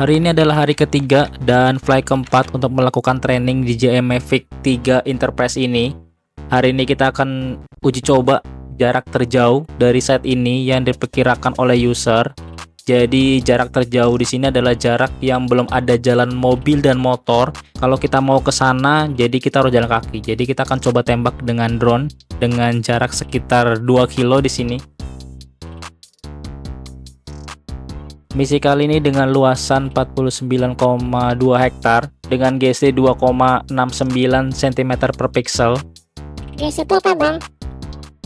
Hari ini adalah hari ketiga dan flight keempat untuk melakukan training di DJI Mavic 3 Enterprise ini. Hari ini kita akan uji coba jarak terjauh dari set ini yang diperkirakan oleh user. Jadi jarak terjauh di sini adalah jarak yang belum ada jalan mobil dan motor. Kalau kita mau ke sana, jadi kita harus jalan kaki. Jadi kita akan coba tembak dengan drone dengan jarak sekitar 2 kilo di sini. Misi kali ini dengan luasan 49,2 hektar dengan GSD 2,69 cm per pixel. GSD itu apa, Bang?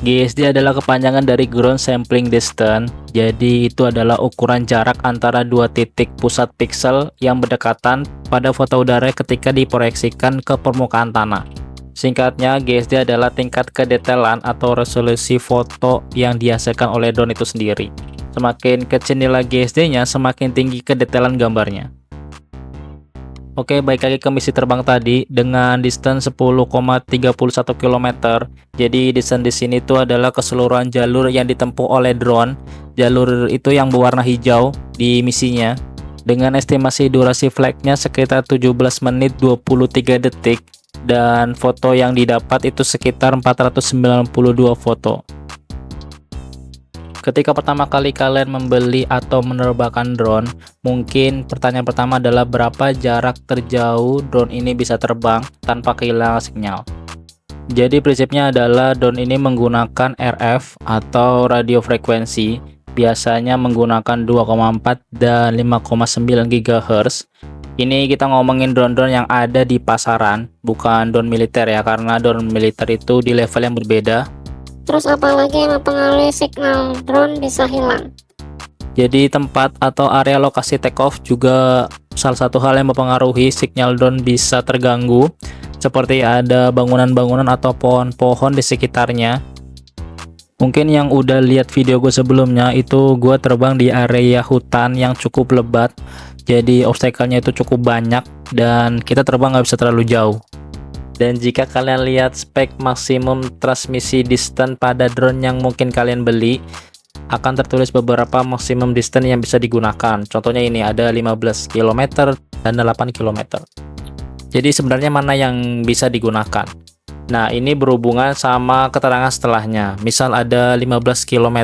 GSD adalah kepanjangan dari Ground Sampling Distance. Jadi itu adalah ukuran jarak antara dua titik pusat pixel yang berdekatan pada foto udara ketika diproyeksikan ke permukaan tanah. Singkatnya, GSD adalah tingkat kedetailan atau resolusi foto yang dihasilkan oleh drone itu sendiri. Semakin kecil nilai GSD-nya, semakin tinggi kedetailan gambarnya. Oke, baik lagi ke misi terbang tadi dengan distance 10,31 km. Jadi distance di sini itu adalah keseluruhan jalur yang ditempuh oleh drone. Jalur itu yang berwarna hijau di misinya. Dengan estimasi durasi flight-nya sekitar 17 menit 23 detik dan foto yang didapat itu sekitar 492 foto. Ketika pertama kali kalian membeli atau menerbangkan drone, mungkin pertanyaan pertama adalah berapa jarak terjauh drone ini bisa terbang tanpa kehilangan sinyal. Jadi prinsipnya adalah drone ini menggunakan RF atau radio frekuensi, biasanya menggunakan 2,4 dan 5,9 GHz. Ini kita ngomongin drone-drone yang ada di pasaran, bukan drone militer ya, karena drone militer itu di level yang berbeda. Terus apa lagi yang mempengaruhi signal drone bisa hilang? Jadi tempat atau area lokasi take off juga salah satu hal yang mempengaruhi sinyal drone bisa terganggu, seperti ada bangunan-bangunan atau pohon-pohon di sekitarnya. Mungkin yang udah lihat video gue sebelumnya itu gue terbang di area hutan yang cukup lebat, jadi obstacle-nya itu cukup banyak dan kita terbang nggak bisa terlalu jauh. Dan jika kalian lihat spek maksimum transmisi distance pada drone yang mungkin kalian beli, akan tertulis beberapa maksimum distance yang bisa digunakan. Contohnya ini ada 15 km dan 8 km. Jadi sebenarnya mana yang bisa digunakan? Nah, ini berhubungan sama keterangan setelahnya. Misal ada 15 km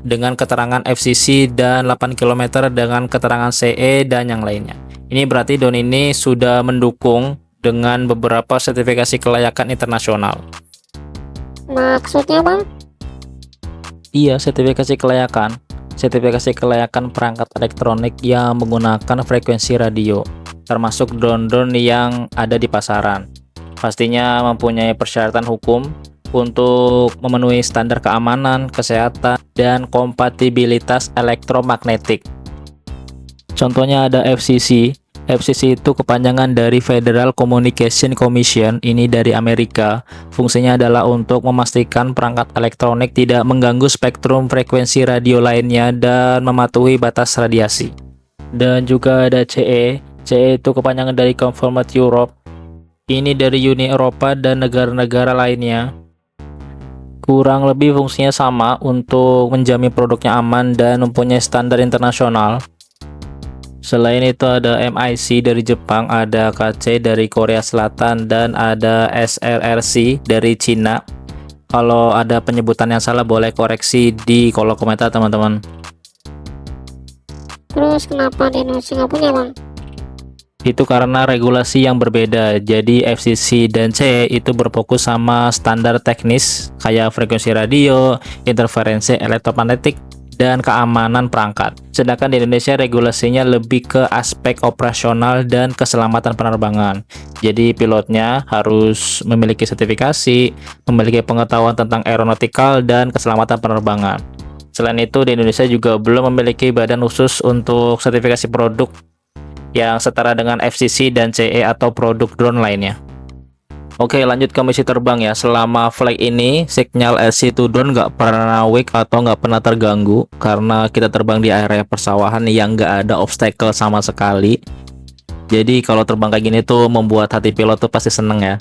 dengan keterangan FCC dan 8 km dengan keterangan CE dan yang lainnya. Ini berarti drone ini sudah mendukung dengan beberapa sertifikasi kelayakan internasional. Maksudnya, Bang? Iya, sertifikasi kelayakan. Sertifikasi kelayakan perangkat elektronik yang menggunakan frekuensi radio, termasuk drone-drone yang ada di pasaran. Pastinya mempunyai persyaratan hukum untuk memenuhi standar keamanan, kesehatan, dan kompatibilitas elektromagnetik. Contohnya ada FCC. FCC itu kepanjangan dari Federal Communication Commission, ini dari Amerika. Fungsinya adalah untuk memastikan perangkat elektronik tidak mengganggu spektrum frekuensi radio lainnya dan mematuhi batas radiasi. Dan juga ada CE. CE itu kepanjangan dari Conformat Europe. Ini dari Uni Eropa dan negara-negara lainnya. Kurang lebih fungsinya sama untuk menjamin produknya aman dan mempunyai standar internasional. Selain itu ada MIC dari Jepang, ada KC dari Korea Selatan, dan ada SRRC dari Cina. Kalau ada penyebutan yang salah boleh koreksi di kolom komentar teman-teman. Terus kenapa di Indonesia nggak punya, Bang? Itu karena regulasi yang berbeda. Jadi FCC dan CE itu berfokus sama standar teknis kayak frekuensi radio, interferensi elektromagnetik, dan keamanan perangkat. Sedangkan di Indonesia regulasinya lebih ke aspek operasional dan keselamatan penerbangan. Jadi pilotnya harus memiliki sertifikasi, memiliki pengetahuan tentang aeronautikal dan keselamatan penerbangan. Selain itu, di Indonesia juga belum memiliki badan khusus untuk sertifikasi produk yang setara dengan FCC dan CE atau produk drone lainnya. Oke, lanjut ke misi terbang ya. Selama flight ini, sinyal LC2 drone nggak pernah weak atau nggak pernah terganggu karena kita terbang di area persawahan yang nggak ada obstacle sama sekali. Jadi kalau terbang kayak gini tuh membuat hati pilot tuh pasti seneng ya.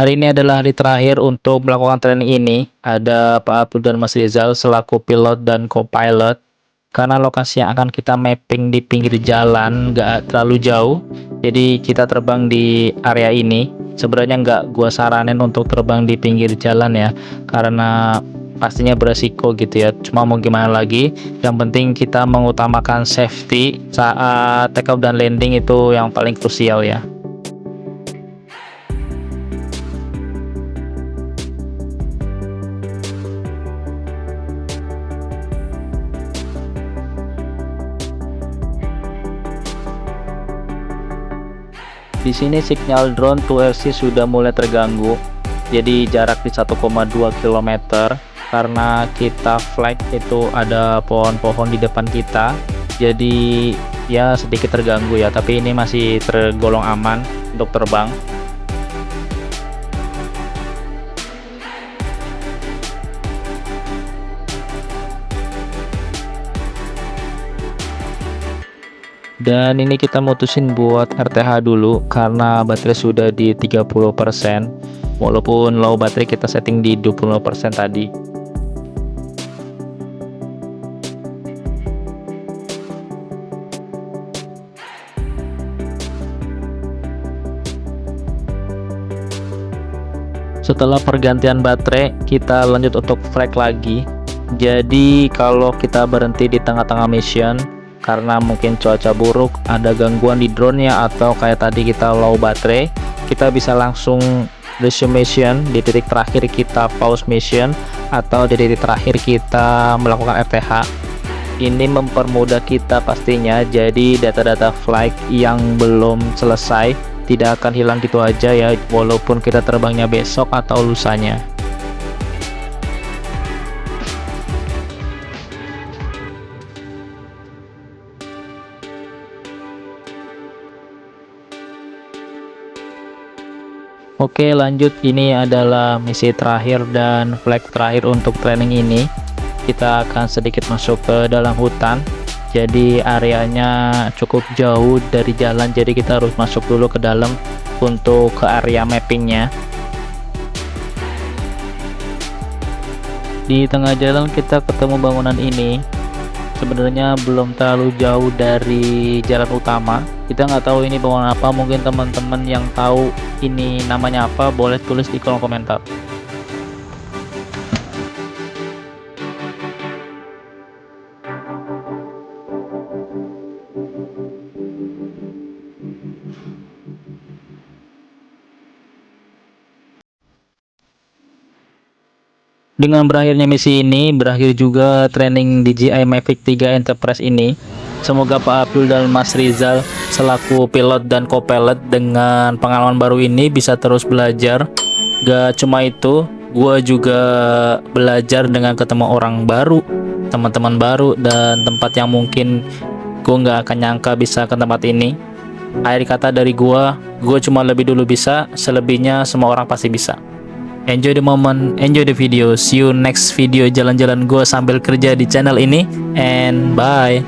Hari ini adalah hari terakhir untuk melakukan training ini. Ada Pak Abdul dan Mas Rizal selaku pilot dan co-pilot. Karena lokasi yang akan kita mapping di pinggir jalan nggak terlalu jauh, jadi kita terbang di area ini. Sebenarnya nggak gua saranin untuk terbang di pinggir jalan ya, karena pastinya beresiko gitu ya. Cuma mau gimana lagi, yang penting kita mengutamakan safety saat take off dan landing, itu yang paling krusial ya. Di sini sinyal drone 2RC sudah mulai terganggu, jadi jarak di 1,2 km karena kita flag itu ada pohon-pohon di depan kita, jadi ya sedikit terganggu ya, tapi ini masih tergolong aman untuk terbang. Dan ini kita mutusin buat RTH dulu karena baterai sudah di 30%, walaupun low baterai kita setting di 20% tadi. Setelah pergantian baterai, kita lanjut untuk flag lagi. Jadi kalau kita berhenti di tengah-tengah mission karena mungkin cuaca buruk, ada gangguan di drone-nya, atau kayak tadi kita low baterai, kita bisa langsung resume mission. Di titik terakhir kita pause mission, atau di titik terakhir kita melakukan RTH. Ini mempermudah kita pastinya, jadi data-data flight yang belum selesai tidak akan hilang gitu aja ya, walaupun kita terbangnya besok atau lusanya. Oke, lanjut. Ini adalah misi terakhir dan flag terakhir untuk training ini. Kita akan sedikit masuk ke dalam hutan, jadi areanya cukup jauh dari jalan, jadi kita harus masuk dulu ke dalam untuk ke area mappingnya. Di tengah jalan kita ketemu bangunan ini. Sebenarnya belum terlalu jauh dari jalan utama. Kita nggak tahu ini bangunan apa, mungkin teman-teman yang tahu ini namanya apa boleh tulis di kolom komentar. Dengan berakhirnya misi ini, berakhir juga training DJI Mavic 3 Enterprise ini. Semoga Pak Abdul dan Mas Rizal selaku pilot dan co-pilot dengan pengalaman baru ini bisa terus belajar. Gak cuma itu, gue juga belajar dengan ketemu orang baru, teman-teman baru, dan tempat yang mungkin gue gak akan nyangka bisa ke tempat ini. Akhir kata dari gue cuma lebih dulu bisa, selebihnya semua orang pasti bisa. Enjoy the moment, enjoy the video. See you next video jalan-jalan gue sambil kerja di channel ini, and bye.